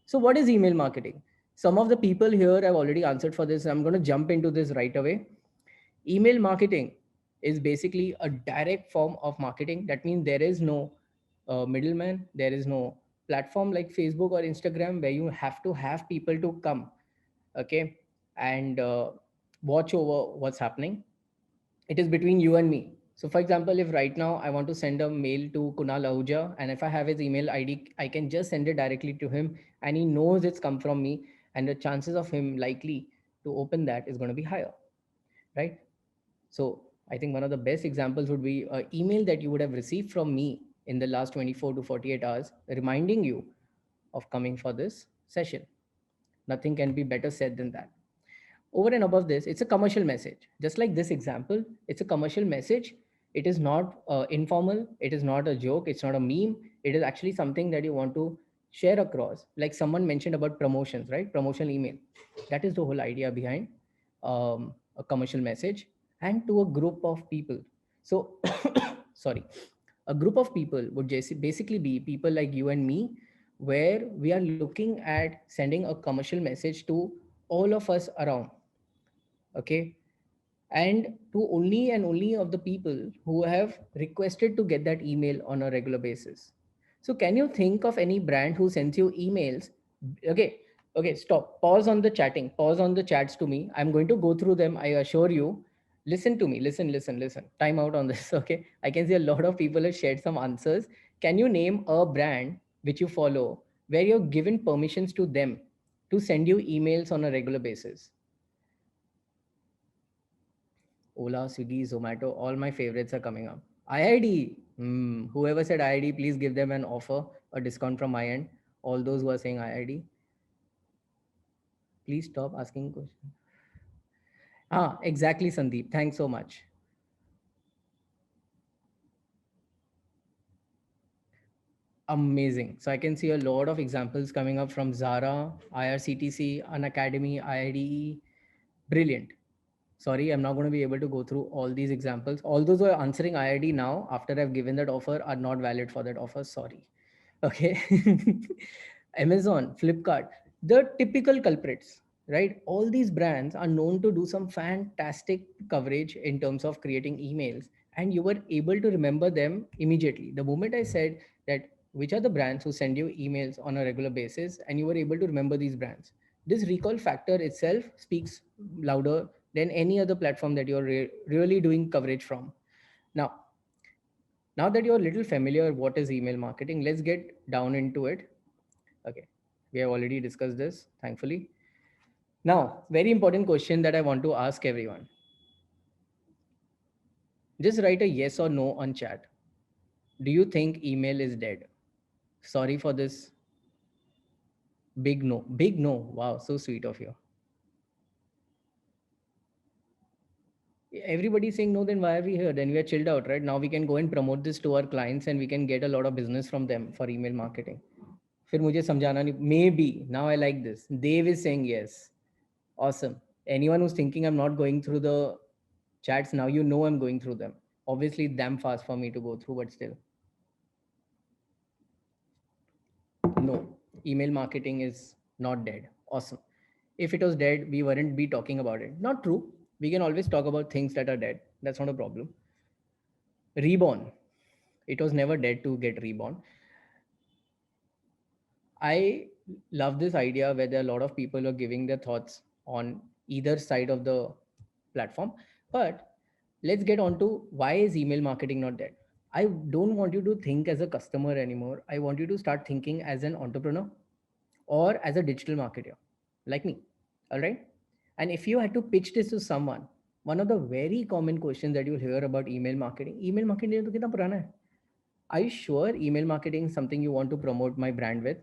So what is email marketing? Some of the people here have already answered for this. I'm going to jump into this right away. Email marketing is basically a direct form of marketing. That means there is no middleman, there is no platform like Facebook or Instagram where you have to have people to come, okay, and watch over what's happening. It is between you and me. So, for example, if right now I want to send a mail to Kunal Ahuja, and if I have his email ID, I can just send it directly to him, and he knows it's come from me, and the chances of him likely to open that is going to be higher, right? So, I think one of the best examples would be an email that you would have received from me in the last 24 to 48 hours, reminding you of coming for this session. Nothing can be better said than that. Over and above this, it's a commercial message. Just like this example, it's a commercial message. It is not informal, it is not a joke, it's not a meme. It is actually something that you want to share across. Like someone mentioned about promotions, right? Promotional email. That is the whole idea behind a commercial message, and to a group of people. So, sorry, a group of people would basically be people like you and me, where we are looking at sending a commercial message to all of us around, okay, and to only and only of the people who have requested to get that email on a regular basis. So can you think of any brand who sends you emails? Okay, okay, stop, pause on the chatting, pause on the chats to me. I'm going to go through them, I assure you. Listen to me, listen, time out on this. Okay, I can see a lot of people have shared some answers. Can you name a brand which you follow where you're given permissions to them to send you emails on a regular basis? Ola, Swiggy, Zomato, all my favorites are coming up. IID, whoever said IID, please give them an offer, a discount from my end. All those who are saying IID, please stop asking questions. Ah, exactly, Sandeep. Thanks so much. Amazing. So I can see a lot of examples coming up from Zara, IRCTC, An Academy, IIDE. Brilliant. Sorry, I'm not going to be able to go through all these examples. All those who are answering IID now, after I've given that offer, are not valid for that offer. Sorry. Okay. Amazon, Flipkart, the typical culprits, right? All these brands are known to do some fantastic coverage in terms of creating emails, and you were able to remember them immediately. The moment I said that which are the brands who send you emails on a regular basis, and you were able to remember these brands, this recall factor itself speaks louder than any other platform that you're really doing coverage from. Now, now that you're a little familiar what is email marketing, let's get down into it. Okay, we have already discussed this, thankfully. Now, very important question that I want to ask everyone. Just write a yes or no on chat. Do you think email is dead? Sorry for this big no. Big no. Wow, so sweet of you. Everybody saying no, then why are we here? Then we are chilled out, right? Now we can go and promote this to our clients and we can get a lot of business from them for email marketing. फिर मुझे समझाना नहीं, maybe now I like this. Dave is saying yes. Awesome. Anyone who's thinking I'm not going through the chats now, you know I'm going through them. Obviously, damn fast for me to go through, but still, no. Email marketing is not dead. Awesome. If it was dead, we wouldn't be talking about it. Not true. We can always talk about things that are dead. That's not a problem. Reborn. It was never dead to get reborn. I love this idea where there are a lot of people are giving their thoughts on either side of the platform. But let's get on to why is email marketing not dead? I don't want you to think as a customer anymore. I want you to start thinking as an entrepreneur or as a digital marketer like me. All right. And if you had to pitch this to someone, one of the very common questions that you'll hear about email marketing to kitna purana hai? Are you sure email marketing is something you want to promote my brand with?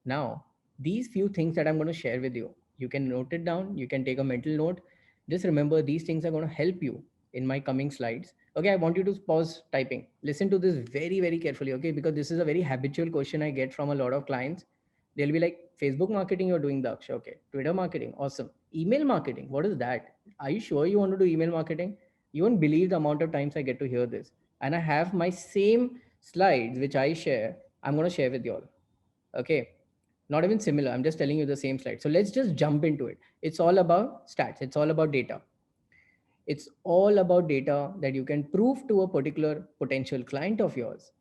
Now, these few things that I'm going to share with you, you can note it down, you can take a mental note. Just remember, these things are going to help you in my coming slides. Okay, I want you to pause typing. Listen to this very, very carefully, okay? Because this is a very habitual question I get from a lot of clients. They'll be like, Facebook marketing, you're doing Daksh. Okay. Twitter marketing, awesome. Email marketing, what is that? Are you sure you want to do email marketing? You won't believe the amount of times I get to hear this. And I have my same slides, which I share, I'm going to share with you all. Okay. Not even similar. I'm just telling you the same slide. So let's just jump into it. It's all about stats. It's all about data. It's all about data that you can prove to a particular potential client of yours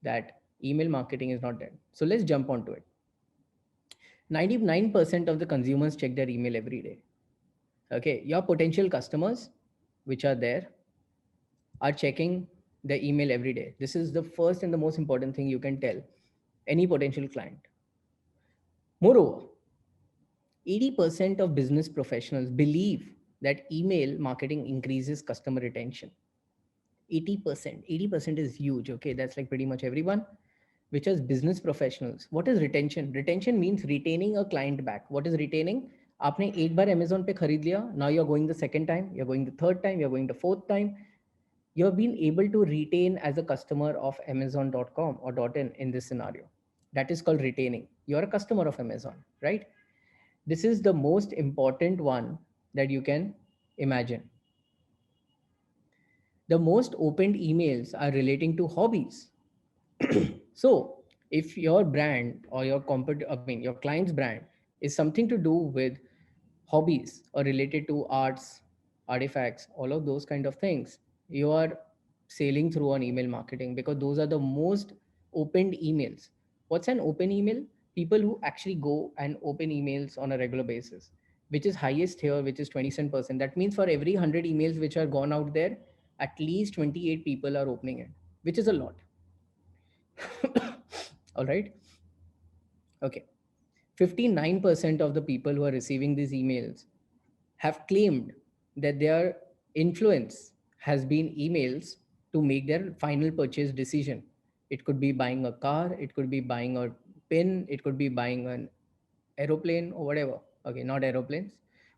that email marketing is not dead. So let's jump onto it. 99% of the consumers check their email every day. Okay, your potential customers, which are there, are checking the email every day. This is the first and the most important thing you can tell any potential client. Moreover, 80% of business professionals believe that email marketing increases customer retention. 80%. 80% is huge. Okay, that's like pretty much everyone, which is business professionals. What is retention? Retention means retaining a client back. What is retaining? आपने एक बार Amazon पे खरीद लिया, now you're going the second time, you're going the third time, you're going the fourth time. You have been able to retain as a customer of Amazon.com or .in this scenario. That is called retaining. You're a customer of Amazon, right? This is the most important one that you can imagine. The most opened emails are relating to hobbies. So if your brand or your client's brand is something to do with hobbies or related to arts, artifacts, all of those kind of things, you are sailing through on email marketing because those are the most opened emails. What's an open email? People who actually go and open emails on a regular basis, which is highest here, which is 27%. That means for every 100 emails which are gone out there, at least 28 people are opening it, which is a lot. All right. Okay. 59% of the people who are receiving these emails have claimed that their influence has been emails to make their final purchase decision. It could be buying a car, it could be buying a pin, it could be buying an aeroplane or whatever. Okay, not aeroplanes,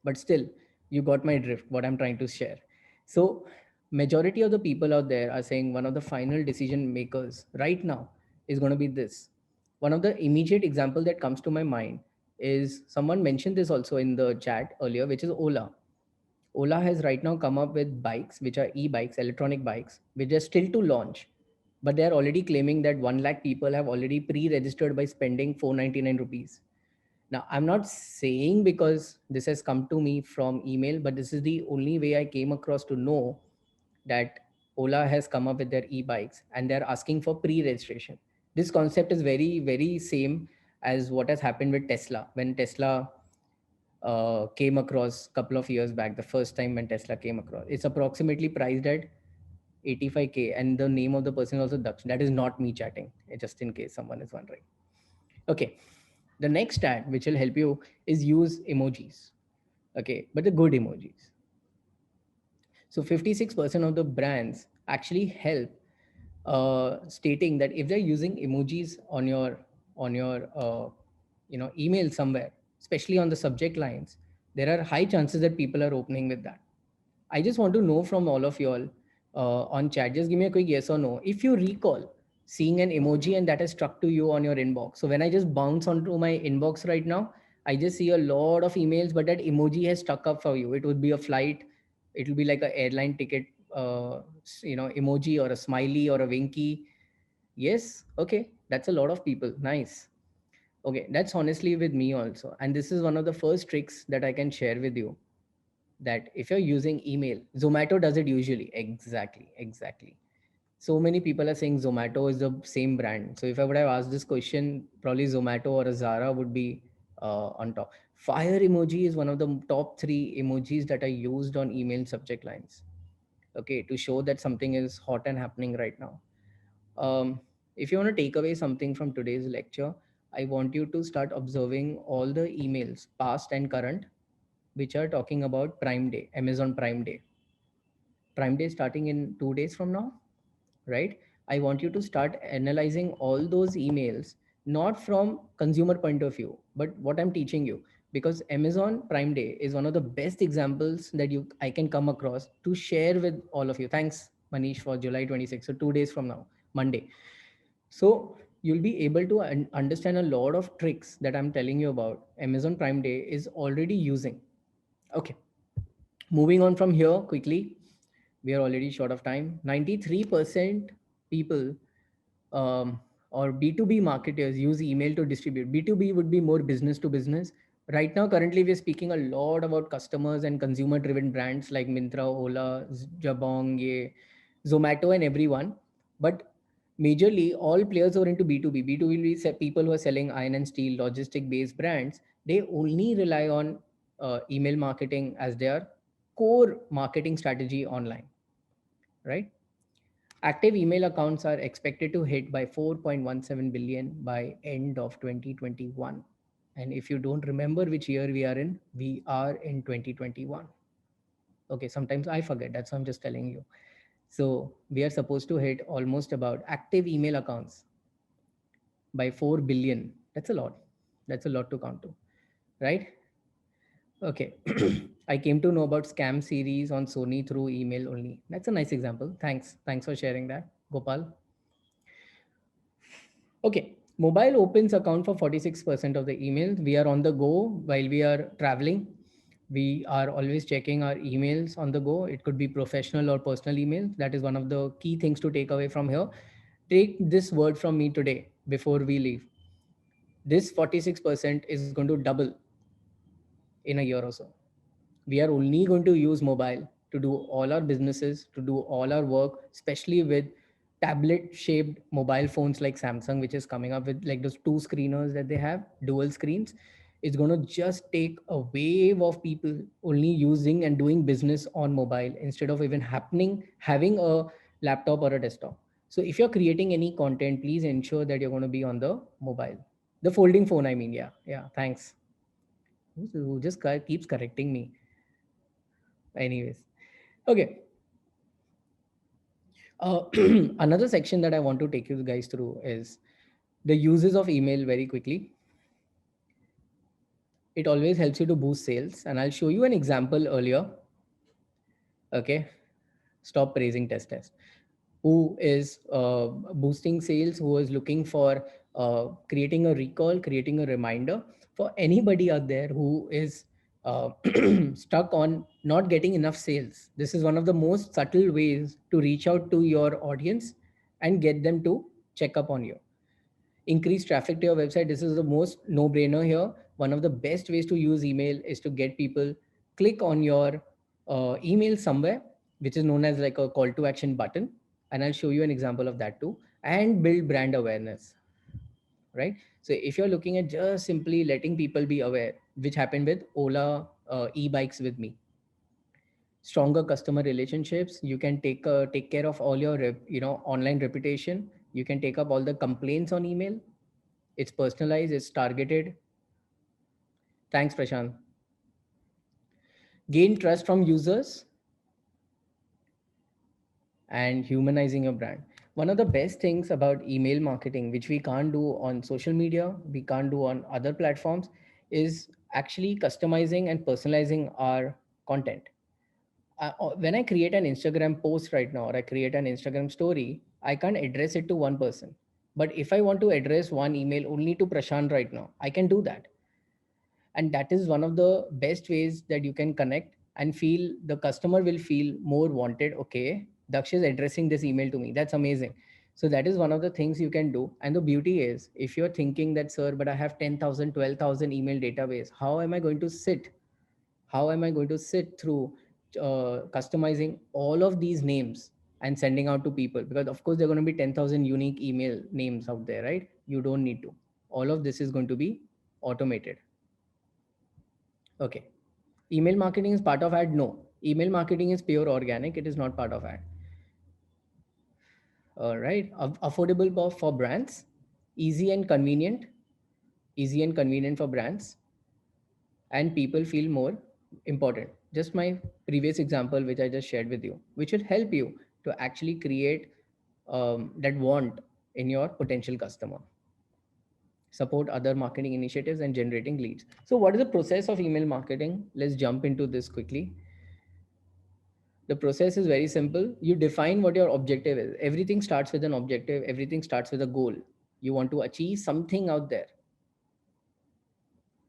but still, you got my drift, what I'm trying to share. So, majority of the people out there are saying one of the final decision makers right now is going to be this. One of the immediate example that comes to my mind is someone mentioned this also in the chat earlier, which is Ola. Ola has right now come up with bikes, which are e-bikes, electronic bikes, which are still to launch, but they are already claiming that 1 lakh people have already pre-registered by spending 499 rupees. Now, I'm not saying because this has come to me from email, but this is the only way I came across to know that Ola has come up with their e-bikes and they're asking for pre-registration. This concept is very, very same as what has happened with Tesla. When Tesla came across a couple of years back, the first time when Tesla came across, it's approximately priced at 85K. And the name of the person is also Daksh. That is not me chatting, just in case someone is wondering. Okay. The next stat, which will help you, is use emojis. Okay. But the good emojis. So 56% of the brands actually help stating that if they're using emojis on your email somewhere, especially on the subject lines, there are high chances that people are opening with that. I just want to know from all of you all on chat, just give me a quick yes or no. If you recall seeing an emoji and that has struck to you on your inbox. So when I just bounce onto my inbox right now, I just see a lot of emails, but that emoji has stuck up for you. It would be a flight. It will be like an airline ticket, emoji or a smiley or a winky. Yes. Okay. That's a lot of people. Nice. Okay. That's honestly with me also. And this is one of the first tricks that I can share with you, that if you're using email, Zomato does it usually. Exactly. So many people are saying Zomato is the same brand. So if I would have asked this question, probably Zomato or a Zara would be on top. Fire emoji is one of the top 3 emojis that are used on email subject lines. Okay, to show that something is hot and happening right now. If you want to take away something from today's lecture, I want you to start observing all the emails, past and current, which are talking about Prime Day, Amazon Prime Day. Prime Day starting in 2 days from now, right? I want you to start analyzing all those emails, not from consumer point of view, but what I'm teaching you, because Amazon Prime Day is one of the best examples that I can come across to share with all of you. Thanks, Manish, for July 26th. So 2 days from now, Monday. So you'll be able to understand a lot of tricks that I'm telling you about. Amazon Prime Day is already using. Okay. Moving on from here quickly, we are already short of time. 93% people, um, or B2B marketers use email to distribute. B2B would be more business to business. Right now, currently, we're speaking a lot about customers and consumer driven brands like Myntra, Ola, Jabong, Zomato, and everyone. But majorly, all players are into B2B. B2B will be people who are selling iron and steel, logistic based brands. They only rely on email marketing as their core marketing strategy online, right? Active email accounts are expected to hit by 4.17 billion by end of 2021. And if you don't remember which year we are in, we are in 2021. Okay, sometimes I forget. That's why I'm just telling you. So we are supposed to hit almost about active email accounts by 4 billion. That's a lot. That's a lot to count to, right? Okay. I came to know about scam series on Sony through email only. That's a nice example. Thanks. Thanks for sharing that, Gopal. Okay. Mobile opens account for 46% of the emails. We are on the go while we are traveling. We are always checking our emails on the go. It could be professional or personal emails. That is one of the key things to take away from here. Take this word from me today before we leave. This 46% is going to double in a year or so. We are only going to use mobile to do all our businesses, to do all our work, especially with tablet shaped mobile phones like Samsung, which is coming up with like those two screeners that they have, dual screens. It's going to just take a wave of people only using and doing business on mobile instead of even having a laptop or a desktop. So if you're creating any content, please ensure that you're going to be on the mobile, the folding phone. I mean, yeah. Thanks. Who just keeps correcting me? Anyways, okay. Another section that I want to take you guys through is the uses of email very quickly. It always helps you to boost sales, and I'll show you an example earlier. Okay, stop praising test. Who is boosting sales? Who is looking for creating a recall, creating a reminder for anybody out there who is stuck on not getting enough sales. This is one of the most subtle ways to reach out to your audience and get them to check up on you. Increase traffic to your website. This is the most no brainer here. One of the best ways to use email is to get people click on your email somewhere, which is known as like a call to action button. And I'll show you an example of that too. And build brand awareness, right? So if you're looking at just simply letting people be aware, which happened with Ola e-bikes with me, stronger customer relationships, you can take care of all your online reputation. You can take up all the complaints on email. It's personalized, it's targeted. Thanks, Prashant. Gain trust from users and humanizing your brand. One of the best things about email marketing, which we can't do on social media, we can't do on other platforms, is actually customizing and personalizing our content. When I create an Instagram post right now, or I create an Instagram story, I can't address it to one person. But if I want to address one email only to Prashant right now, I can do that. And that is one of the best ways that you can connect and feel the customer will feel more wanted. Okay, Daksh is addressing this email to me. That's amazing. So that is one of the things you can do. And the beauty is, if you're thinking that, sir, but I have 10,000, 12,000 email database, how am I going to sit? How am I going to sit through customizing all of these names and sending out to people? Because of course, there are going to be 10,000 unique email names out there, right? You don't need to. All of this is going to be automated. Okay. Email marketing is part of ad? No. Email marketing is pure organic. It is not part of ad. All right. Affordable for brands. Easy and convenient. Easy and convenient for brands. And people feel more important. Just my previous example, which I just shared with you, which should help you to actually create that want in your potential customer. Support other marketing initiatives and generating leads. So what is the process of email marketing? Let's jump into this quickly. The process is very simple. You define what your objective is. Everything starts with an objective. Everything starts with a goal. You want to achieve something out there.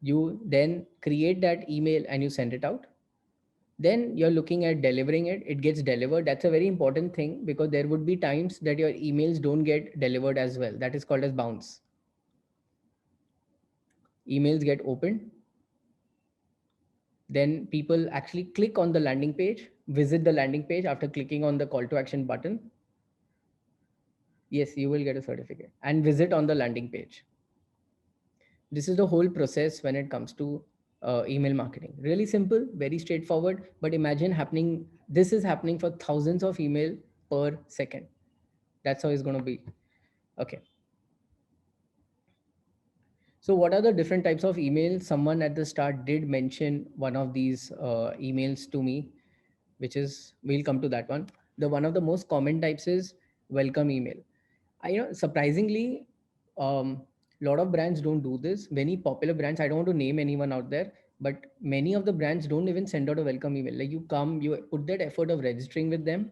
You then create that email and you send it out. Then you're looking at delivering it. It gets delivered. That's a very important thing, because there would be times that your emails don't get delivered as well. That is called as bounce. Emails get opened, then people actually click on the landing page, visit the landing page after clicking on the call to action button. Yes, you will get a certificate, and visit on the landing page. This is the whole process when it comes to email marketing. Really simple, very straightforward, but imagine happening, this is happening for thousands of email per second. That's how it's going to be. Okay. So what are the different types of emails? Someone at the start did mention one of these emails to me, which is, we'll come to that one. The one of the most common types is welcome email. Surprisingly, lot of brands don't do this. Many popular brands, I don't want to name anyone out there, but many of the brands don't even send out a welcome email. Like, you come, you put that effort of registering with them,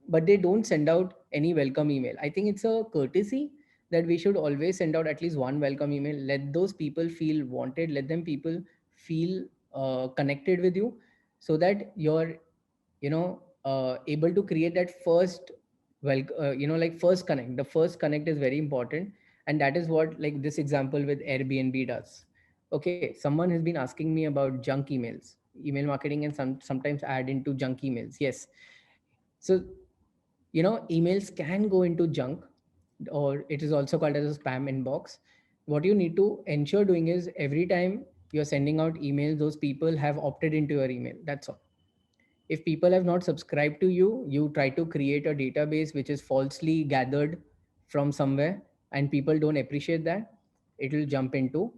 but they don't send out any welcome email. I think it's a courtesy that we should always send out at least one welcome email. Let those people feel wanted. Let them people feel connected with you, so that you're, able to create that first, like first connect. The first connect is very important, and that is what, like, this example with Airbnb does. Okay, someone has been asking me about junk emails, email marketing, and sometimes add into junk emails. Yes. So, emails can go into junk, or it is also called as a spam inbox. What you need to ensure doing is, every time you're sending out emails, those people have opted into your email. That's all. If people have not subscribed to you, you try to create a database which is falsely gathered from somewhere, and people don't appreciate that, it will jump into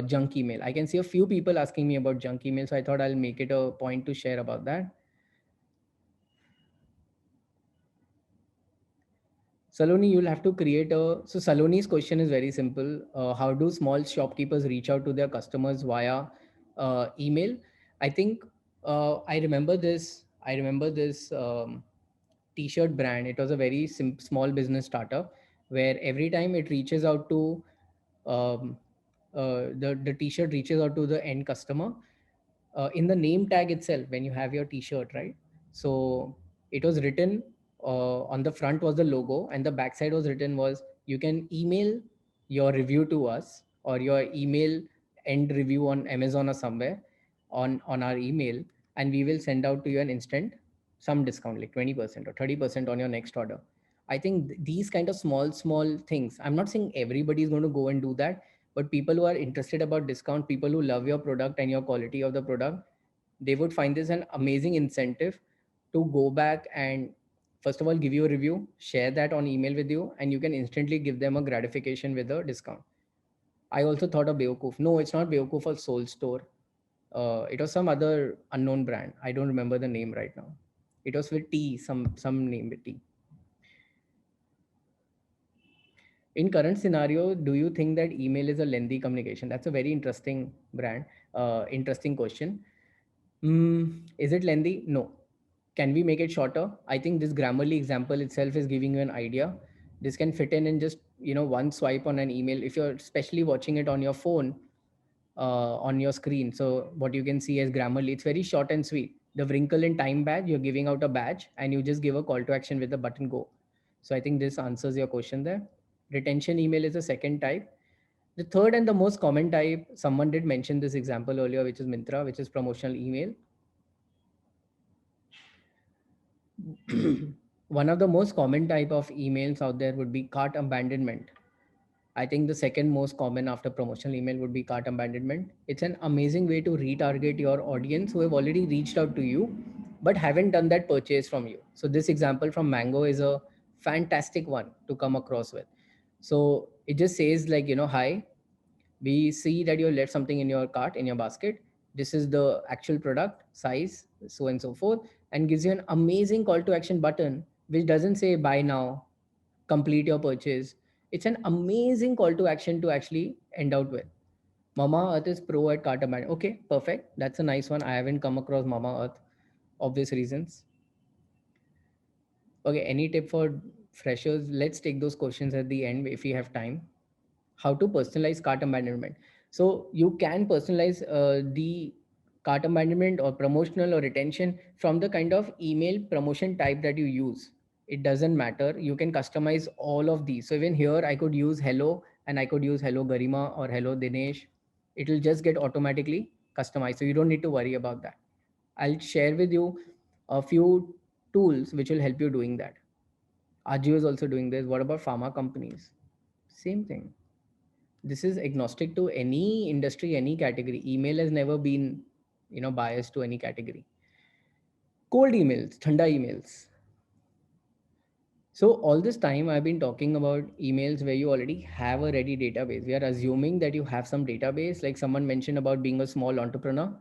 junk email. I can see a few people asking me about junk email, so I thought I'll make it a point to share about that. Saloni, you'll have to create a. So Saloni's question is very simple. How do small shopkeepers reach out to their customers via email? I think I remember this. I remember this T-shirt brand. It was a very small business startup, where every time it reaches out to um, the T-shirt reaches out to the end customer, in the name tag itself, when you have your T-shirt, right? So it was written, on the front was the logo, and the backside was written was, you can email your review to us, or your email end review on Amazon or somewhere, on our email, and we will send out to you an instant some discount, like 20% or 30% on your next order. I think these kind of small things, I'm not saying everybody is going to go and do that, but people who are interested about discount, people who love your product and your quality of the product, they would find this an amazing incentive to go back and, first of all, give you a review, share that on email with you, and you can instantly give them a gratification with a discount. I also thought of Beowulf. No, it's not Beowulf or Soul Store. It was some other unknown brand. I don't remember the name right now. It was with T, some name with T. In current scenario, do you think that email is a lengthy communication? That's a very interesting interesting question. Is it lengthy? No. Can we make it shorter? I think this Grammarly example itself is giving you an idea. This can fit in just, one swipe on an email. If you're especially watching it on your phone, on your screen, so what you can see as Grammarly, it's very short and sweet. The wrinkle in time badge, you're giving out a badge, and you just give a call to action with the button go. So I think this answers your question there. Retention email is the second type. The third and the most common type, someone did mention this example earlier, which is Mintra, which is promotional email. One of the most common type of emails out there would be cart abandonment. I think the second most common after promotional email would be cart abandonment. It's an amazing way to retarget your audience who have already reached out to you but haven't done that purchase from you. So this example from Mango is a fantastic one to come across with. So it just says, like, hi, we see that you left something in your cart, in your basket. This is the actual product size, so and so forth, and gives you an amazing call to action button, which doesn't say buy now, complete your purchase. It's an amazing call to action to actually end out with. Mama Earth is pro at cart abandonment. Okay, perfect, that's a nice one. I haven't come across Mama Earth, obvious reasons. Okay, any tip for freshers? Let's take those questions at the end if we have time. How to personalize cart abandonment? So you can personalize the cart abandonment or promotional or retention from the kind of email promotion type that you use. It doesn't matter. You can customize all of these. So even here, I could use hello and I could use hello Garima or hello Dinesh. It will just get automatically customized. So you don't need to worry about that. I'll share with you a few tools which will help you doing that. Ajio is also doing this. What about pharma companies? Same thing. This is agnostic to any industry, any category. Email has never been, biased to any category. Cold emails, thanda emails. So all this time I've been talking about emails where you already have a ready database. We are assuming that you have some database, like someone mentioned about being a small entrepreneur.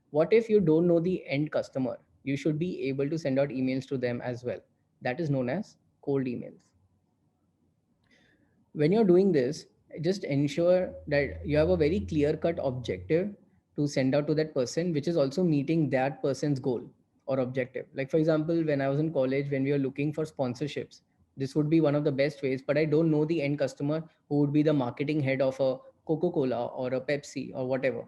What if you don't know the end customer? You should be able to send out emails to them as well. That is known as cold emails. When you're doing this, just ensure that you have a very clear cut objective to send out to that person, which is also meeting that person's goal or objective. Like, for example, when I was in college, when we were looking for sponsorships, this would be one of the best ways, but I don't know the end customer who would be the marketing head of a Coca-Cola or a Pepsi or whatever.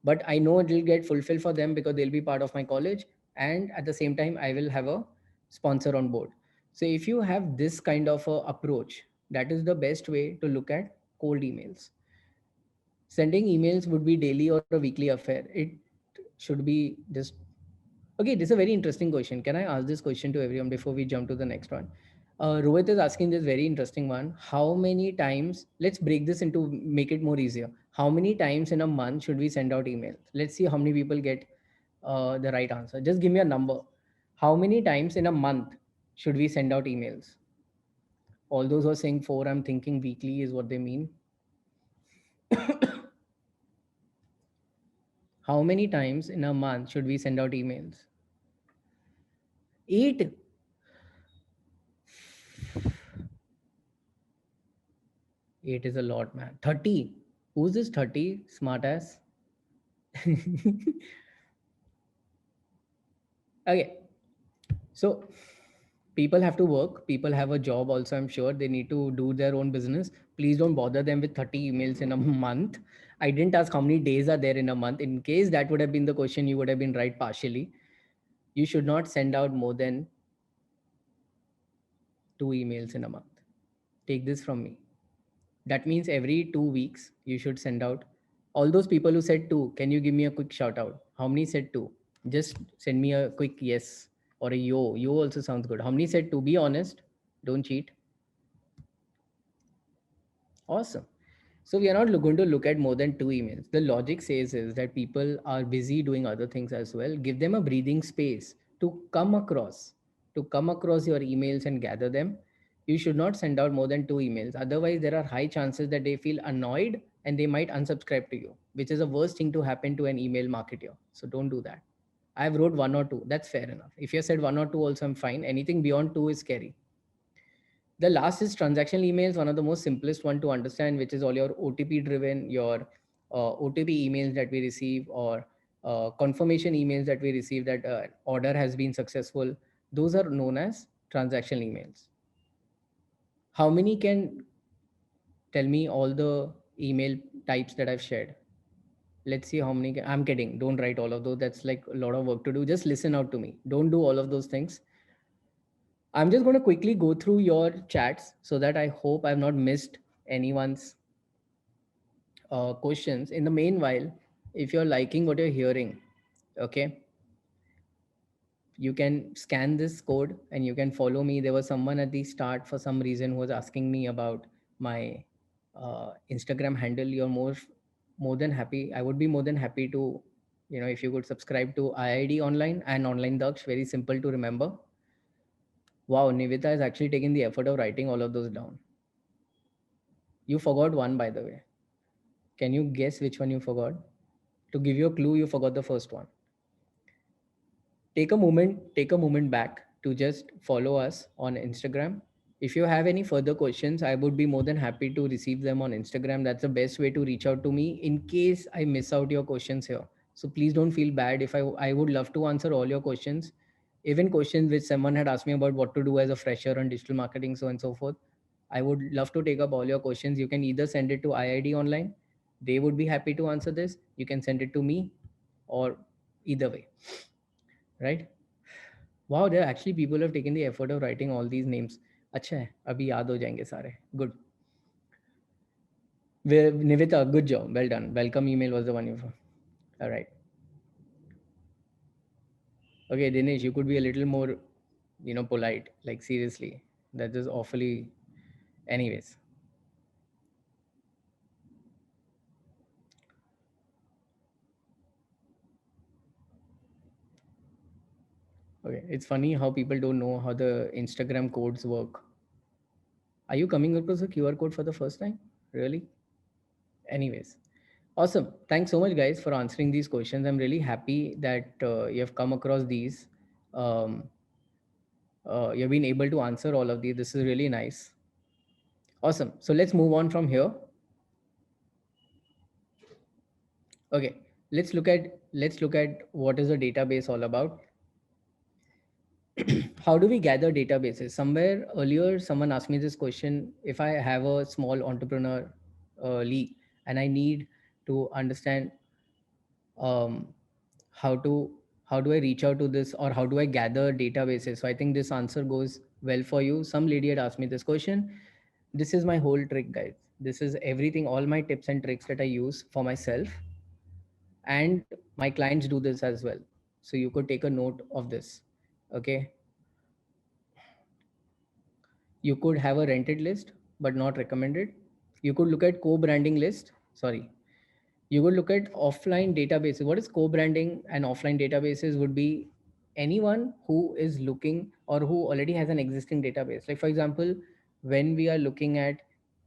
But I know it will get fulfilled for them because they'll be part of my college. And at the same time, I will have a sponsor on board. So if you have this kind of a approach, that is the best way to look at cold emails. Sending emails would be daily or a weekly affair. It should be just okay. This is a very interesting question. Can I ask this question to everyone before we jump to the next one? Rohit is asking this very interesting one. How many times, let's break this into make it more easier. How many times in a month should we send out emails? Let's see how many people get the right answer. Just give me a number. How many times in a month should we send out emails? All those who are saying four, I'm thinking weekly is what they mean. How many times in a month should we send out emails? 8. 8 is a lot, man. 30. Who's this 30? Smart ass. Okay. So people have to work. People have a job also, I'm sure. They need to do their own business. Please don't bother them with 30 emails in a month. I didn't ask how many days are there in a month. In case that would have been the question, you would have been right partially. You should not send out more than 2 emails in a month. Take this from me. That means every 2 weeks, you should send out all those people who said two. Can you give me a quick shout out? How many said two? Just send me a quick yes or a yo. Yo also sounds good. How many said two? Be honest. Don't cheat. Awesome. So we are not going to look at more than 2 emails. The logic says is that people are busy doing other things as well. Give them a breathing space to come across your emails and gather them. You should not send out more than 2 emails. Otherwise, there are high chances that they feel annoyed and they might unsubscribe to you, which is the worst thing to happen to an email marketer. So don't do that. I've wrote one or two. That's fair enough. If you said one or two, also I'm fine. Anything beyond two is scary. The last is transactional emails, one of the most simplest one to understand, which is all your OTP driven, your OTP emails that we receive, or confirmation emails that we receive that order has been successful. Those are known as transactional emails. How many can tell me all the email types that I've shared? Let's see how many. I'm kidding. Don't write all of those. That's like a lot of work to do. Just listen out to me. Don't do all of those things. I'm just going to quickly go through your chats so that I hope I've not missed anyone's questions. In the meanwhile, if you're liking what you're hearing, okay, you can scan this code and you can follow me. There was someone at the start for some reason who was asking me about my Instagram handle. You're more than happy. I would be more than happy to, if you could subscribe to IID Online and Online Daksh. Very simple to remember. Wow, Nivita has actually taken the effort of writing all of those down. You forgot one, by the way. Can you guess which one you forgot? To give you a clue, you forgot the first one. Take a moment back to just follow us on Instagram. If you have any further questions, I would be more than happy to receive them on Instagram. That's the best way to reach out to me in case I miss out your questions here. So please don't feel bad if I would love to answer all your questions. Even questions which someone had asked me about what to do as a fresher on digital marketing, so and so forth. I would love to take up all your questions. You can either send it to IID Online. They would be happy to answer this. You can send it to me, or either way, right? Wow, there are actually people have taken the effort of writing all these names. अच्छा है, अभी याद हो जाएंगे सारे. Good. Nivita, good job. Well done. Welcome email was the one you. All right. Okay, Dinesh, you could be a little more, polite. Like seriously, that is awfully. Anyways, okay. It's funny how people don't know how the Instagram codes work. Are you coming across a QR code for the first time? Really? Anyways, awesome. Thanks so much, guys, for answering these questions. I'm really happy that you have come across these. Um, you've been able to answer all of these. This is really nice. Awesome. So let's move on from here. Okay, let's look at what is a database all about. How do we gather databases? Somewhere earlier, someone asked me this question: if I have a small entrepreneur league and I need to understand um, how to how do I reach out to this, or how do I gather databases? So I think this answer goes well for you. Some lady had asked me this question. This is my whole trick, guys. This is everything, all my tips and tricks that I use for myself, and my clients do this as well. So you could take a note of this. Okay, you could have a rented list but not recommended. You could look at co-branding list. Sorry, you could look at offline databases. What is co-branding and offline databases? Would be anyone who is looking or who already has an existing database. Like for example, when we are looking at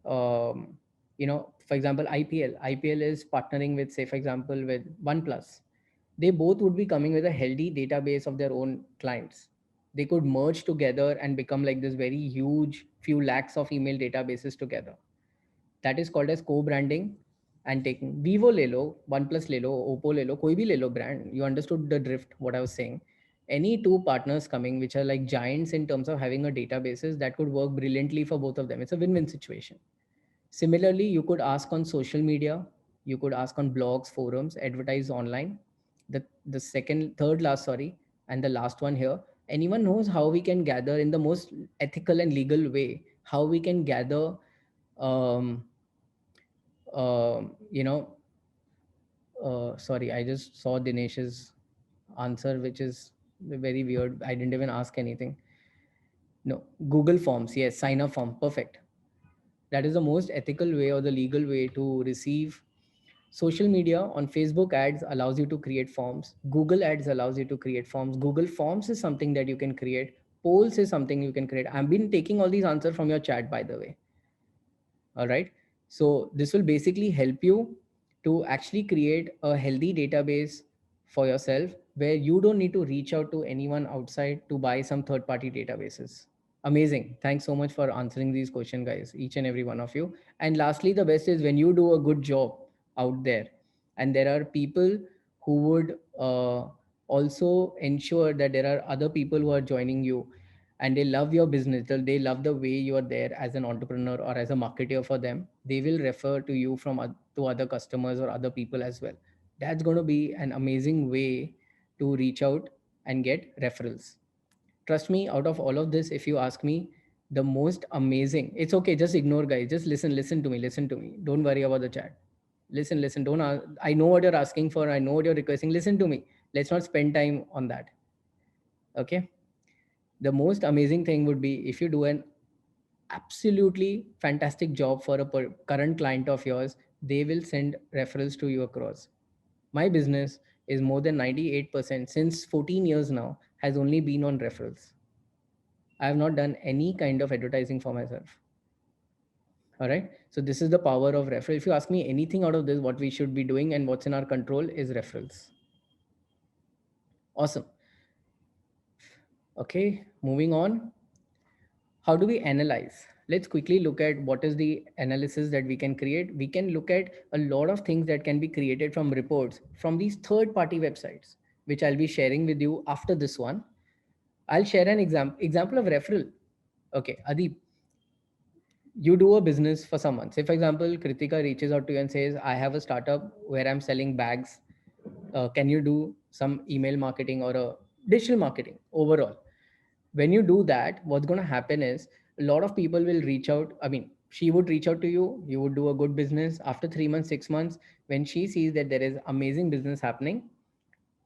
for example, IPL is partnering with, say for example, with OnePlus. They both would be coming with a healthy database of their own clients. They could merge together and become like this very huge few lakhs of email databases together. That is called as co-branding. And taking Vivo le lo, OnePlus le lo, Oppo le lo, koi bhi le lo brand. You understood the drift, what I was saying. Any two partners coming which are like giants in terms of having a databases, that could work brilliantly for both of them. It's a win-win situation. Similarly, you could ask on social media, you could ask on blogs, forums, advertise online. The second, third last, sorry, and the last one here. Anyone knows how we can gather in the most ethical and legal way, how we can gather, um, you know, sorry, I just saw Dinesh's answer, which is very weird. I didn't even ask anything. No, Google Forms. Yes, sign up form. Perfect. That is the most ethical way or the legal way to receive. Social media on Facebook ads allows you to create forms. Google ads allows you to create forms. Google Forms is something that you can create. Polls is something you can create. I've been taking all these answers from your chat, by the way. All right. So this will basically help you to actually create a healthy database for yourself where you don't need to reach out to anyone outside to buy some third party databases. Amazing. Thanks so much for answering these questions, guys, each and every one of you. And lastly, the best is when you do a good job out there, and there are people who would also ensure that there are other people who are joining you and they love your business, they love the way you are there as an entrepreneur or as a marketer for them. They will refer to you to other customers or other people as well. That's going to be an amazing way to reach out and get referrals. Trust me, out of all of this, if you ask me, the most amazing, it's okay, just ignore, guys, just listen to me, don't worry about the chat. Listen, don't I know what you're asking for, I know what you're requesting. Listen to me, let's not spend time on that. Okay, the most amazing thing would be if you do an absolutely fantastic job for a current client of yours, they will send referrals to you across. My business is more than 98% since 14 years now has only been on referrals. I have not done any kind of advertising for myself. All right. So this is the power of referral. If you ask me anything out of this, what we should be doing and what's in our control is referrals. Awesome. Okay. Moving on. How do we analyze? Let's quickly look at what is the analysis that we can create. We can look at a lot of things that can be created from reports from these third party websites, which I'll be sharing with you after this one. I'll share an example of referral. Okay, Adib, you do a business for someone. Say, for example, Kritika reaches out to you and says, I have a startup where I'm selling bags. Can you do some email marketing or a digital marketing overall. When you do that, what's going to happen is a lot of people will reach out. I mean, she would reach out to you, you would do a good business. After 3 months, 6 months, when she sees that there is amazing business happening,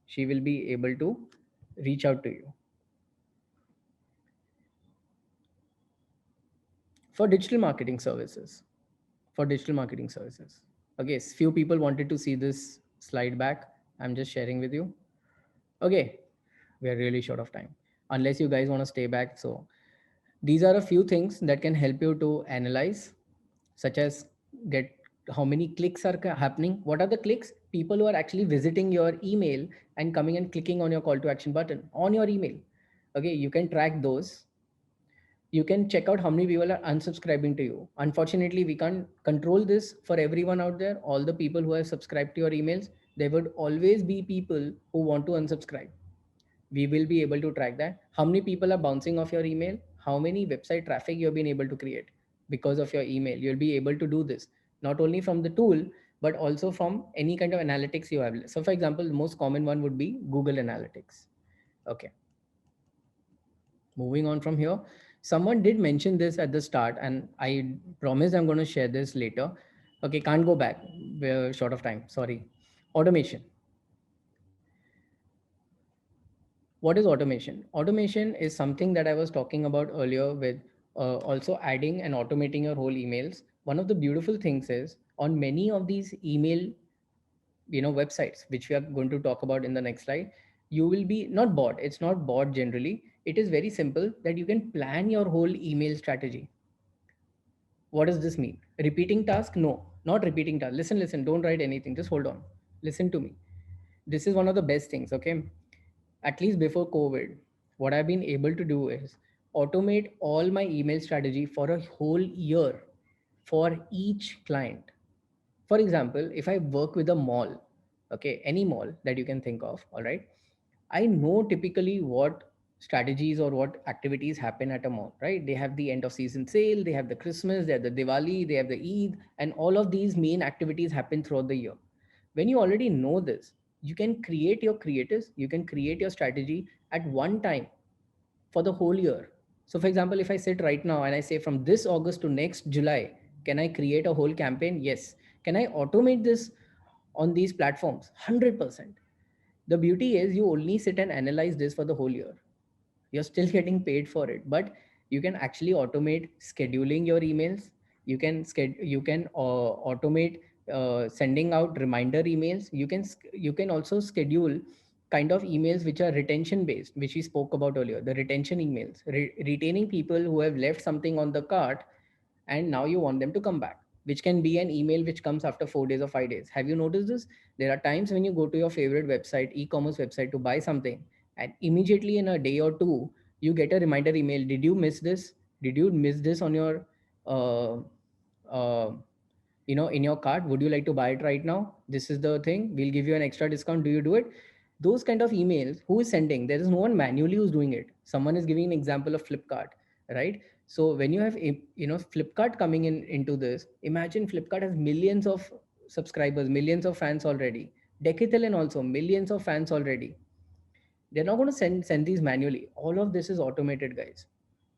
she will be able to reach out to you for digital marketing services. For digital marketing services. Okay, few people wanted to see this slide back. I'm just sharing with you. Okay, we are really short of time. Unless you guys want to stay back. So these are a few things that can help you to analyze, such as get how many clicks are happening. What are the clicks? People who are actually visiting your email and coming and clicking on your call to action button on your email. Okay, you can track those. You can check out how many people are unsubscribing to you. Unfortunately, we can't control this for everyone out there. All the people who have subscribed to your emails, there would always be people who want to unsubscribe. We will be able to track that. How many people are bouncing off your email? How many website traffic you have been able to create because of your email? You'll be able to do this not only from the tool, but also from any kind of analytics you have. So for example, the most common one would be Google Analytics. Okay. Moving on from here, someone did mention this at the start, and I promise I'm going to share this later. Okay, can't go back. We're short of time. Sorry. Automation. What is automation? Automation is something that I was talking about earlier with also adding and automating your whole emails. One of the beautiful things is on many of these email websites, which we are going to talk about in the next slide, you will be not bot. It's not bot generally. It is very simple that you can plan your whole email strategy. What does this mean? Repeating task? No, not repeating task. Listen, don't write anything. Just hold on. Listen to me. This is one of the best things, okay? At least before COVID, what I've been able to do is automate all my email strategy for a whole year for each client. For example, if I work with a mall, okay, any mall that you can think of, all right, I know typically what strategies or what activities happen at a mall, right? They have the end of season sale, they have the Christmas, they have the Diwali, they have the Eid, and all of these main activities happen throughout the year. When you already know this, you can create your creatives, you can create your strategy at one time for the whole year. So, for example, if I sit right now and I say from this August to next July, can I create a whole campaign? Yes. Can I automate this on these platforms? 100%. The beauty is you only sit and analyze this for the whole year. You're still getting paid for it, but you can actually automate scheduling your emails. You can automate sending out reminder emails. You can also schedule kind of emails which are retention based, which we spoke about earlier, the retention emails, retaining people who have left something on the cart and now you want them to come back, which can be an email which comes after 4 days or 5 days. Have you noticed this? There are times when you go to your favorite website, e-commerce website, to buy something, and immediately in a day or two you get a reminder email. Did you miss this? Did you miss this on your uh, uh, in your cart? Would you like to buy it right now? This is the thing, we'll give you an extra discount. Do you do it? Those kind of emails, who is sending? There is no one manually who's doing it. Someone is giving an example of Flipkart, right? So when you have Flipkart coming in into this, imagine Flipkart has millions of subscribers, millions of fans already. Decathlon also millions of fans already. They're not going to send these manually. All of this is automated, guys.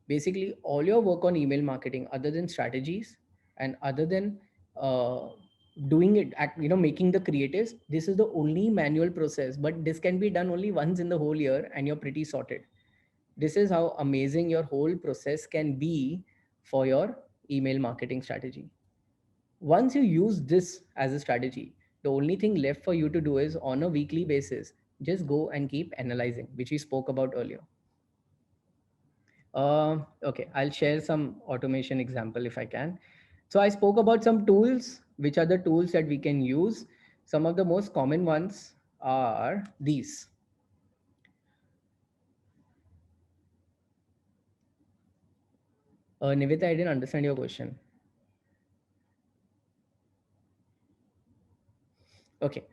Basically all your work on email marketing, other than strategies and other than uh, doing it making the creatives, this is the only manual process, but this can be done only once in the whole year and you're pretty sorted. This is how amazing your whole process can be for your email marketing strategy. Once you use this as a strategy, the only thing left for you to do is on a weekly basis, just go and keep analyzing, which we spoke about earlier. Okay, I'll share some automation example if I can. So I spoke about some tools, which are the tools that we can use. Some of the most common ones are these. Nivita, I didn't understand your question. Okay,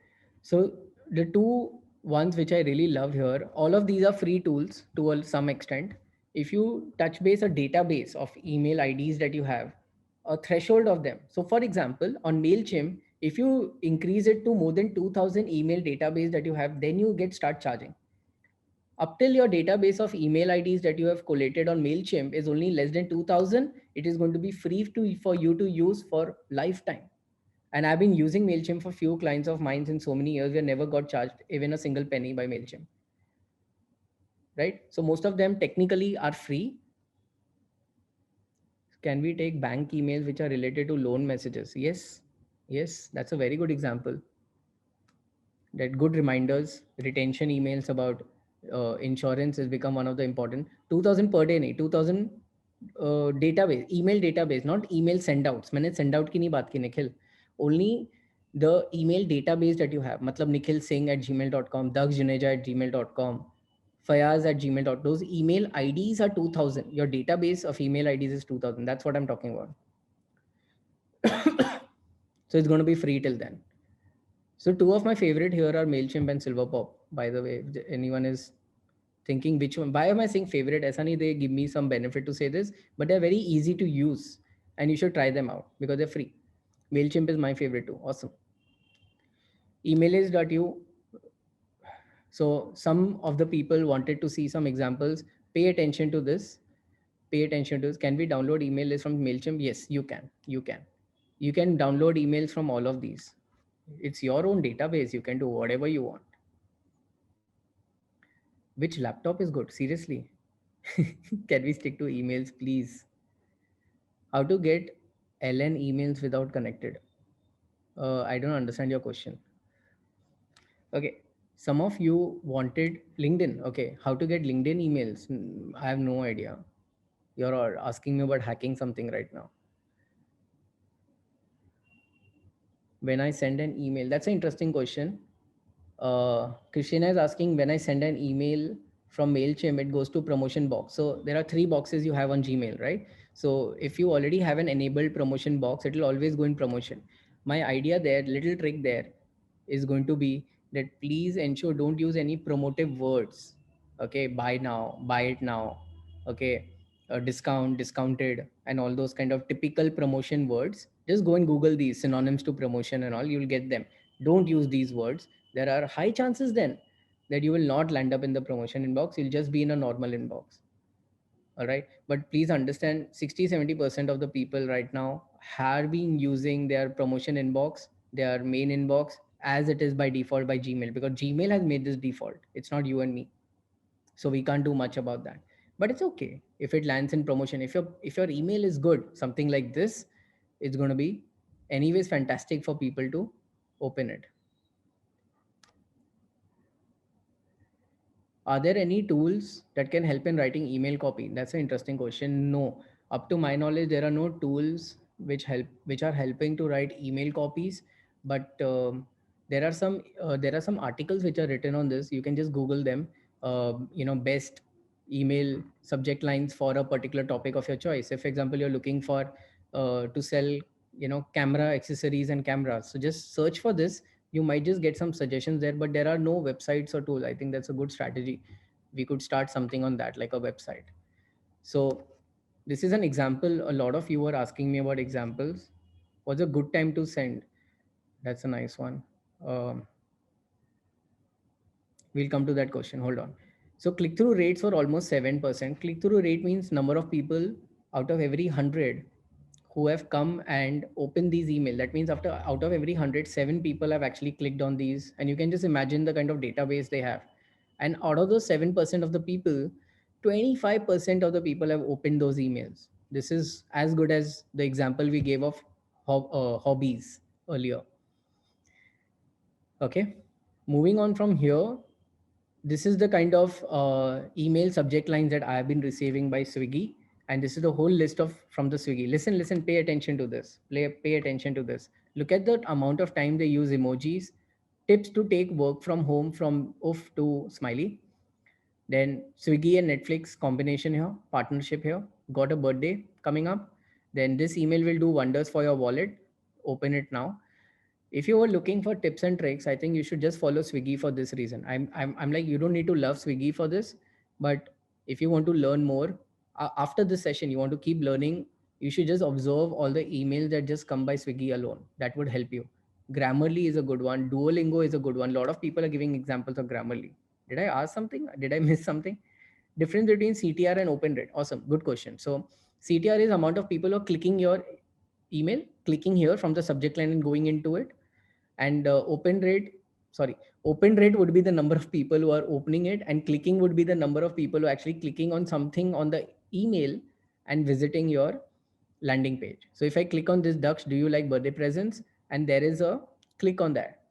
so the two ones which I really love here, all of these are free tools to some extent. If you touch base a database of email IDs that you have, a threshold of them. So for example, on MailChimp, If you increase it to more than 2000 email database that you have, then you get start charging. Up till your database of email IDs that you have collated on MailChimp is only less than 2000, it is going to be free for you to use for lifetime. And I've been using MailChimp for few clients of mine in so many years. We never got charged even a single penny by MailChimp. Right? So most of them technically are free. Can we take bank emails which are related to loan messages? Yes. Yes, that's a very good example. That good reminders, retention emails about insurance has become one of the important. 2000 per day nahi, 2000 database, email database, not email send outs. मैंने send out की नहीं बात की Nikhil. Only the email database that you have. मतलब Nikhil Singh at gmail.com, Daksh Juneja at gmail.com, Fayaz at gmail.com. Those email IDs are 2000. Your database of email IDs is 2000. That's what I'm talking about. So it's going to be free till then. So two of my favorite here are MailChimp and Silverpop. By the way, if anyone is thinking which one, why am I saying favorite? Aisa nahi, they give me some benefit to say this, but they're very easy to use and you should try them out because they're free. MailChimp is my favorite too. Awesome. Emailage.io. So some of the people wanted to see some examples. Pay attention to this. Pay attention to this. Can we download email list from MailChimp? Yes, you can. You can. You can download emails from all of these. It's your own database. You can do whatever you want. Which laptop is good? Seriously. Can we stick to emails, please? How to get LN emails without connected? I don't understand your question. Okay. Some of you wanted LinkedIn. Okay. How to get LinkedIn emails? I have no idea. You're asking me about hacking something right now. When I send an email, that's an interesting question. Christina is asking, when I send an email from MailChimp, it goes to promotion box. So there are 3 boxes you have on Gmail, right? So if you already have an enabled promotion box, it will always go in promotion. My idea there, little trick there is going to be that please ensure don't use any promotive words. Okay, buy now, buy it now. Okay, discount, discounted, and all those kind of typical promotion words. Just go and Google these synonyms to promotion and all, you'll get them. Don't use these words. There are high chances then that you will not land up in the promotion inbox. You'll just be in a normal inbox. All right. But please understand 60-70% of the people right now have been using their promotion inbox, their main inbox, as it is by default by Gmail, because Gmail has made this default. It's not you and me. So we can't do much about that. But it's okay if it lands in promotion. If your email is good, something like this, it's going to be anyways fantastic for people to open it. Are there any tools that can help in writing email copy? That's an interesting question. No, up to my knowledge, there are no tools which are helping to write email copies. But there are some articles which are written on this. You can just Google them. Best email subject lines for a particular topic of your choice. If, for example, you're looking for to sell camera accessories and cameras, so just search for this. You might just get some suggestions there, but there are no websites or tools. I think that's a good strategy. We could start something on that, like a website. So this is an example. A lot of you were asking me about examples. What's a good time to send? That's a nice one. We'll come to that question. Hold on. So click-through rates were almost 7%. Click-through rate means number of people out of every 100 who have come and opened these email. That means out of every 100, 7 people have actually clicked on these. And you can just imagine the kind of database they have. And out of those 7% of the people, 25% of the people have opened those emails. This is as good as the example we gave of hobbies earlier. Okay. Moving on from here, this is the kind of email subject lines that I have been receiving by Swiggy. And this is the whole list of from the Swiggy. Listen, pay attention to this. Pay attention to this. Look at the amount of time they use emojis. Tips to take work from home from oof to smiley. Then Swiggy and Netflix combination here, partnership here. Got a birthday coming up. Then this email will do wonders for your wallet. Open it now. If you were looking for tips and tricks, I think you should just follow Swiggy for this reason. I'm like, you don't need to love Swiggy for this, but if you want to learn more after this session, you want to keep learning, you should just observe all the emails that just come by Swiggy alone. That would help you. Grammarly is a good one. Duolingo is a good one. A lot of people are giving examples of Grammarly. Did I ask something? Did I miss something? Difference between CTR and open rate. Awesome. Good question. So CTR is amount of people who are clicking your email, clicking here from the subject line and going into it. And open rate would be the number of people who are opening it, and clicking would be the number of people who are actually clicking on something on the email and visiting your landing page. So if I click on this, Daksh, do you like birthday presents? And there is a click on that,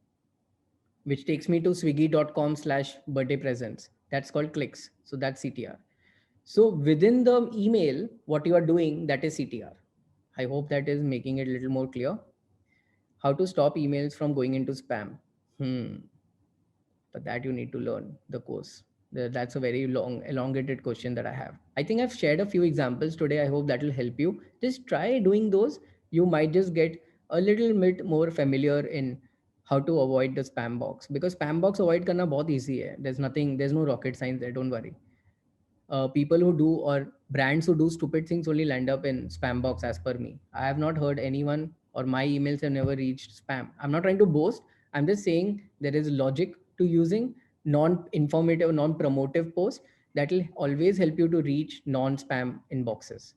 which takes me to swiggy.com/birthday presents. That's called clicks. So that's CTR. So within the email, what you are doing, that is CTR. I hope that is making it a little more clear. How to stop emails from going into spam. But that you need to learn the course. That's a very long, elongated question that I have. I think I've shared a few examples today. I hope that will help you. Just try doing those. You might just get a little bit more familiar in how to avoid the spam box, because spam box avoid karna bahut easy hai. There's no rocket science there. Don't worry. People who do, or brands who do stupid things only land up in spam box as per me. I have not heard anyone, or my emails have never reached spam. I'm not trying to boast. I'm just saying there is logic to using non-informative, non-promotive posts that will always help you to reach non-spam inboxes.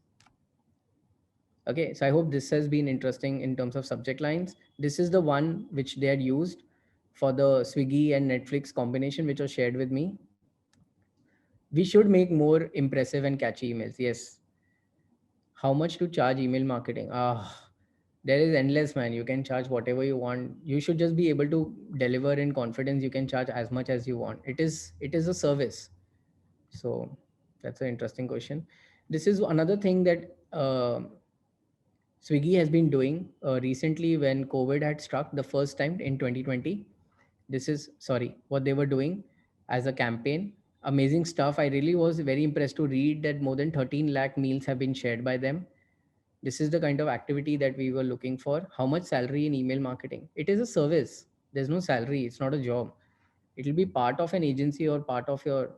Okay, so I hope this has been interesting in terms of subject lines. This is the one which they had used for the Swiggy and Netflix combination, which was shared with me. We should make more impressive and catchy emails. Yes. How much to charge email marketing? There is endless, man. You can charge whatever you want. You should just be able to deliver in confidence. You can charge as much as you want. It is a service. So that's an interesting question. This is another thing that Swiggy has been doing recently when COVID had struck the first time in 2020. This is, sorry, what they were doing as a campaign. Amazing stuff. I really was very impressed to read that more than 13 lakh meals have been shared by them. This is the kind of activity that we were looking for. How much salary in email marketing? It is a service. There's no salary. It's not a job. It will be part of an agency or part of your,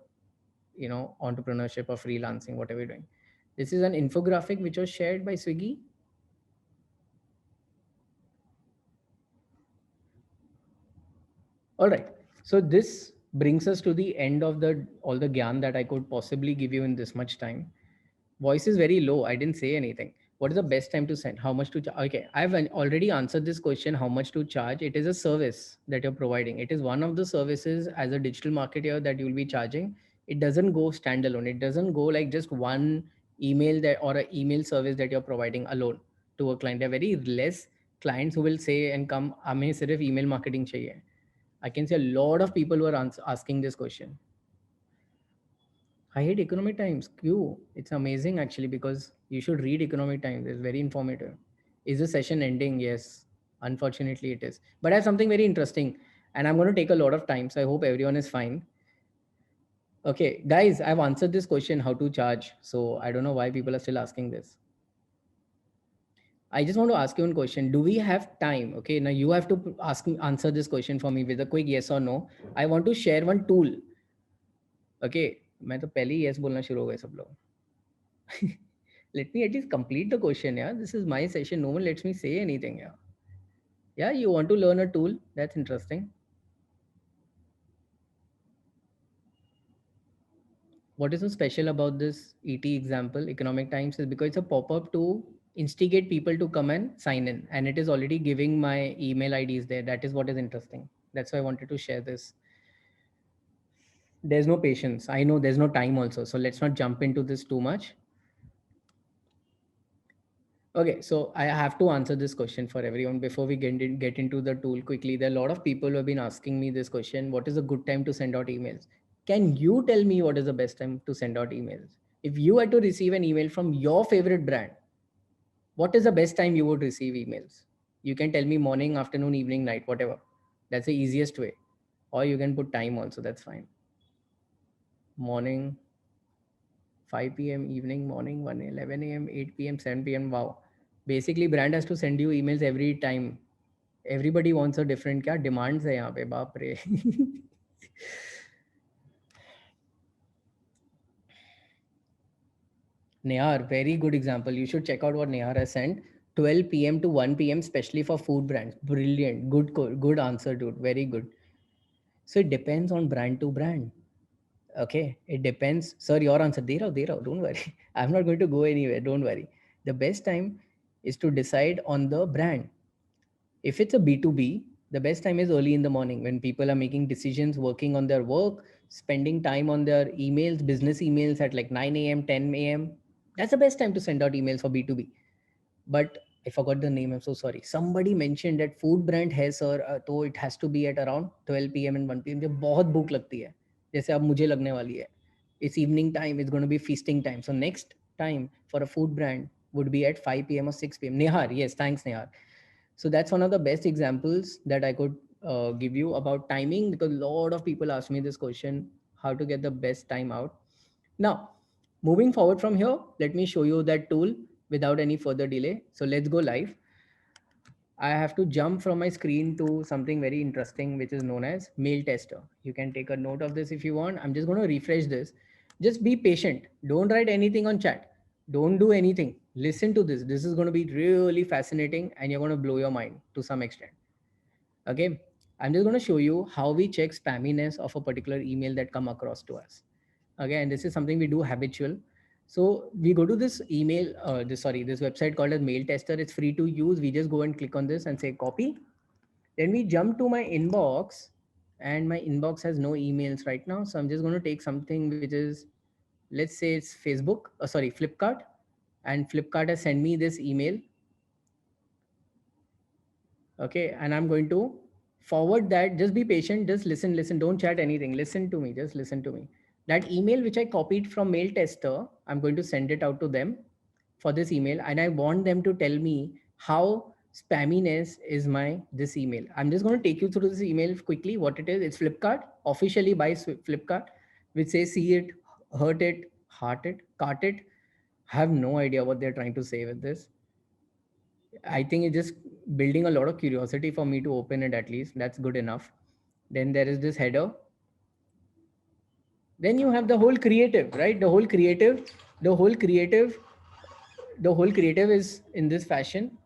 entrepreneurship or freelancing, whatever you're doing. This is an infographic which was shared by Swiggy. All right. So this brings us to the end of the all the gyan that I could possibly give you in this much time. Voice is very low. I didn't say anything. What is the best time to send? How much to charge? Okay, I've already answered this question. How much to charge? It is a service that you're providing. It is one of the services as a digital marketer that you'll be charging. It doesn't go standalone. It doesn't go like just one email that or an email service that you're providing alone to a client. There are very less clients who will say and come, हमें सिर्फ email marketing चाहिए. I can see a lot of people who are asking this question. I hate Economic Times. Q. It's amazing actually, because you should read Economic Times. It's very informative. Is the session ending? Yes. Unfortunately, it is. But I have something very interesting, and I'm going to take a lot of time. So I hope everyone is fine. Okay, guys, I've answered this question how to charge. So I don't know why people are still asking this. I just want to ask you one question. Do we have time? Okay, now you have to answer this question for me with a quick yes or no. I want to share one tool. Okay, मैं तो पहले ही yes बोलना शुरू हो गए सब लोग. Let me at least complete the question. Yeah, this is my session. No one lets me say anything. Yeah, you want to learn a tool? That's interesting. What is so special about this ET example, Economic Times, is because it's a pop-up to instigate people to come and sign in, and it is already giving my email IDs there. That is what is interesting. That's why I wanted to share this. There's no patience. I know there's no time also. So let's not jump into this too much. Okay, so I have to answer this question for everyone before we get into the tool quickly. There are a lot of people who have been asking me this question. What is a good time to send out emails? Can you tell me what is the best time to send out emails? If you had to receive an email from your favorite brand, what is the best time you would receive emails? You can tell me morning, afternoon, evening, night, whatever. That's the easiest way. Or you can put time also, that's fine. Morning, 5 p.m., evening, morning, 1, 11 a.m., 8 p.m., 7 p.m. Wow. Basically, brand has to send you emails every time. Everybody wants a different क्या demands है यहाँ पे बाप रे. Nehar, very good example. You should check out what Nehar has sent. 12 p.m. to 1 p.m., especially for food brands. Brilliant. Good answer, dude. Very good. So it depends on brand to brand. Okay. It depends. Sir, your answer. De raho. Don't worry. I'm not going to go anywhere. Don't worry. The best time is to decide on the brand. If it's a B2B, the best time is early in the morning when people are making decisions, working on their work, spending time on their emails, business emails at like 9 a.m., 10 a.m. That's the best time to send out emails for B2B. But I forgot the name. I'm so sorry. Somebody mentioned that food brand है sir, तो it has to be at around 12 p.m. and 1 p.m. जब बहुत भूख लगती है, जैसे अब मुझे लगने वाली है. It's evening time. It's going to be feasting time. So next time for a food brand would be at 5 p.m. or 6 p.m. Nehar, yes, thanks Nehar. So that's one of the best examples that I could give you about timing, because a lot of people ask me this question, how to get the best time out. Now, moving forward from here, let me show you that tool without any further delay. So let's go live. I have to jump from my screen to something very interesting, which is known as Mail Tester. You can take a note of this if you want. I'm just going to refresh this. Just be patient. Don't write anything on chat. Don't do anything. Listen to this. This is going to be really fascinating and you're going to blow your mind to some extent. Okay. I'm just going to show you how we check spamminess of a particular email that come across to us. Okay. And this is something we do habitual. So we go to this email, this website called as Mail Tester. It's free to use. We just go and click on this and say copy. Then we jump to my inbox, and my inbox has no emails right now. So I'm just going to take something which is, let's say it's Facebook, Flipkart. And Flipkart has sent me this email. Okay. And I'm going to forward that. Just be patient. Just listen. Don't chat anything. Listen to me. Just listen to me. That email which I copied from Mail Tester, I'm going to send it out to them for this email, and I want them to tell me how spamminess is my this email. I'm just going to take you through this email quickly. What it is? It's Flipkart, officially by Flipkart, which says see it, hurt it, heart it, cart it. I have no idea what they're trying to say with this. I think it's just building a lot of curiosity for me to open it at least. That's good enough. Then there is this header. Then you have the whole creative, right? The whole creative, the whole creative is in this fashion.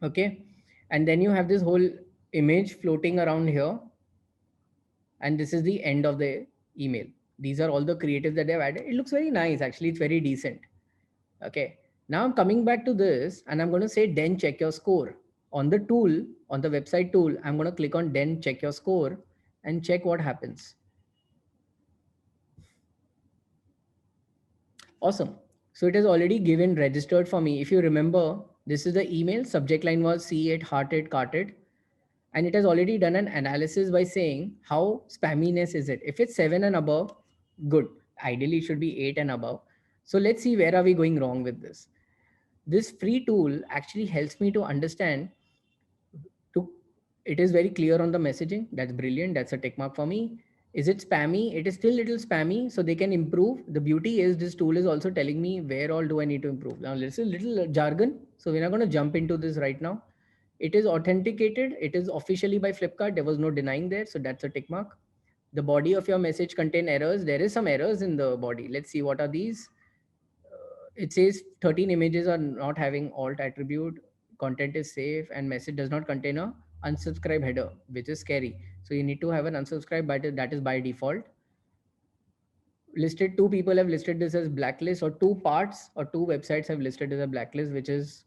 Okay. And then you have this whole image floating around here. And this is the end of the email. These are all the creatives that they've added. It looks very nice. Actually, it's very decent. Okay. Now I'm coming back to this and I'm going to say, then check your score. On the tool, on the website tool, I'm going to click on then check your score and check what happens. Awesome. So it is already given registered for me. If you remember, this is the email. Subject line was see it, heart it, cart it. And it has already done an analysis by saying how spamminess is it. If it's 7 and above, good. Ideally, it should be 8 and above. So let's see where are we going wrong with this. This free tool actually helps me to understand. It is very clear on the messaging. That's brilliant. That's a tick mark for me. Is it spammy? It is still little spammy, so they can improve. The beauty is this tool is also telling me where all do I need to improve. Now, this is little jargon, so we're not going to jump into this right now. It is authenticated. It is officially by Flipkart. There was no denying there, so that's a tick mark. The body of your message contain errors. There is some errors in the body. Let's see what are these. It says 13 images are not having alt attribute, content is safe, and message does not contain a unsubscribe header, which is scary. So you need to have an unsubscribe, but that is by default. Listed, two people have listed this as blacklist, or two parts or two websites have listed as a blacklist, which is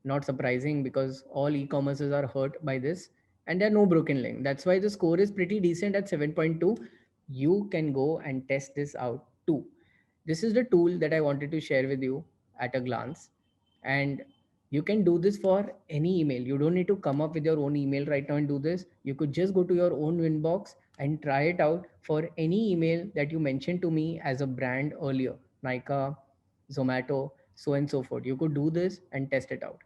not surprising because all e-commerces are hurt by this and there are no broken link. That's why the score is pretty decent at 7.2. You can go and test this out too. This is the tool that I wanted to share with you at a glance. And you can do this for any email. You don't need to come up with your own email right now and do this. You could just go to your own inbox and try it out for any email that you mentioned to me as a brand earlier, Nika, Zomato, so and so forth. You could do this and test it out.